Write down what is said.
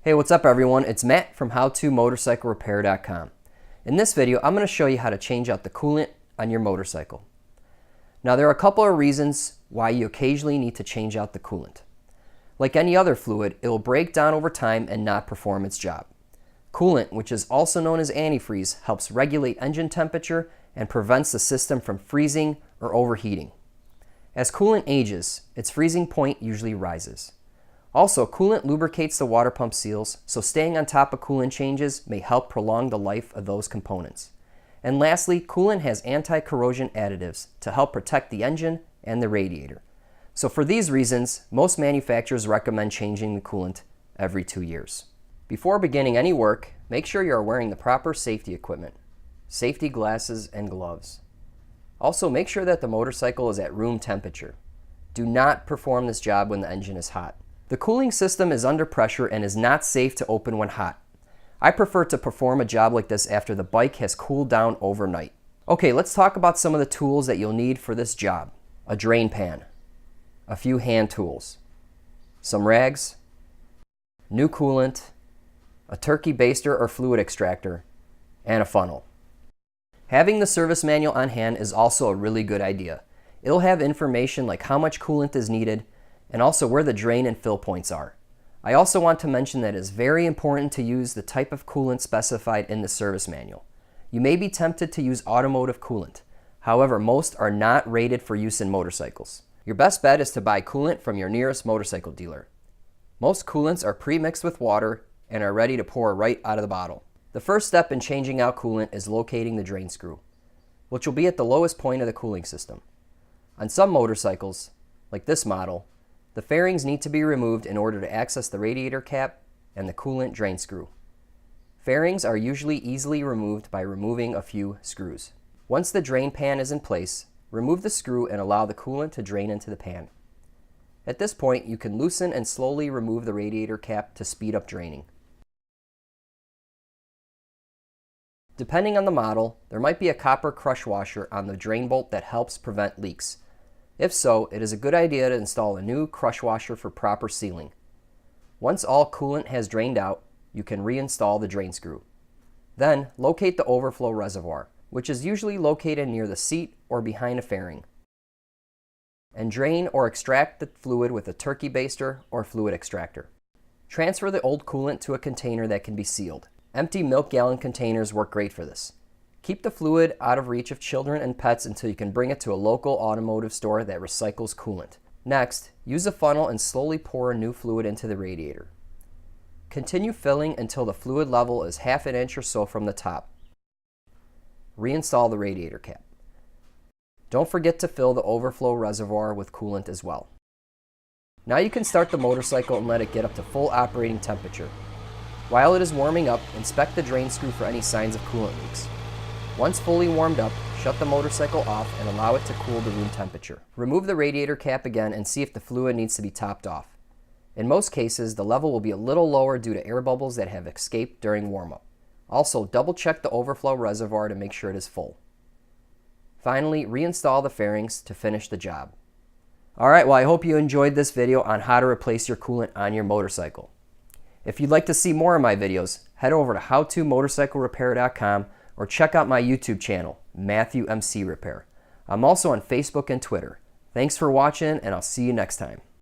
Hey, what's up everyone? It's Matt from howtomotorcyclerepair.com. In this video, I'm going to show you how to change out the coolant on your motorcycle. Now, there are a couple of reasons why you occasionally need to change out the coolant. Like any other fluid, it will break down over time and not perform its job. Coolant, which is also known as antifreeze, helps regulate engine temperature and prevents the system from freezing or overheating. As coolant ages, its freezing point usually rises. Also, coolant lubricates the water pump seals, so staying on top of coolant changes may help prolong the life of those components. And lastly, coolant has anti-corrosion additives to help protect the engine and the radiator. So for these reasons, most manufacturers recommend changing the coolant every 2 years. Before beginning any work, make sure you are wearing the proper safety equipment, safety glasses and gloves. Also, make sure that the motorcycle is at room temperature. Do not perform this job when the engine is hot. The cooling system is under pressure and is not safe to open when hot. I prefer to perform a job like this after the bike has cooled down overnight. Okay, let's talk about some of the tools that you'll need for this job. A drain pan, a few hand tools, some rags, new coolant, a turkey baster or fluid extractor, and a funnel. Having the service manual on hand is also a really good idea. It'll have information like how much coolant is needed, and also where the drain and fill points are. I also want to mention that it is very important to use the type of coolant specified in the service manual. You may be tempted to use automotive coolant. However, most are not rated for use in motorcycles. Your best bet is to buy coolant from your nearest motorcycle dealer. Most coolants are pre-mixed with water and are ready to pour right out of the bottle. The first step in changing out coolant is locating the drain screw, which will be at the lowest point of the cooling system. On some motorcycles, like this model, the fairings need to be removed in order to access the radiator cap and the coolant drain screw. Fairings are usually easily removed by removing a few screws. Once the drain pan is in place, remove the screw and allow the coolant to drain into the pan. At this point, you can loosen and slowly remove the radiator cap to speed up draining. Depending on the model, there might be a copper crush washer on the drain bolt that helps prevent leaks. If so, it is a good idea to install a new crush washer for proper sealing. Once all coolant has drained out, you can reinstall the drain screw. Then, locate the overflow reservoir, which is usually located near the seat or behind a fairing, and drain or extract the fluid with a turkey baster or fluid extractor. Transfer the old coolant to a container that can be sealed. Empty milk gallon containers work great for this. Keep the fluid out of reach of children and pets until you can bring it to a local automotive store that recycles coolant. Next, use a funnel and slowly pour new fluid into the radiator. Continue filling until the fluid level is half an inch or so from the top. Reinstall the radiator cap. Don't forget to fill the overflow reservoir with coolant as well. Now you can start the motorcycle and let it get up to full operating temperature. While it is warming up, inspect the drain screw for any signs of coolant leaks. Once fully warmed up, shut the motorcycle off and allow it to cool to room temperature. Remove the radiator cap again and see if the fluid needs to be topped off. In most cases, the level will be a little lower due to air bubbles that have escaped during warm-up. Also, double check the overflow reservoir to make sure it is full. Finally, reinstall the fairings to finish the job. Alright, well I hope you enjoyed this video on how to replace your coolant on your motorcycle. If you'd like to see more of my videos, head over to howtomotorcyclerepair.com or check out my YouTube channel, Matthew MC Repair. I'm also on Facebook and Twitter. Thanks for watching, and I'll see you next time.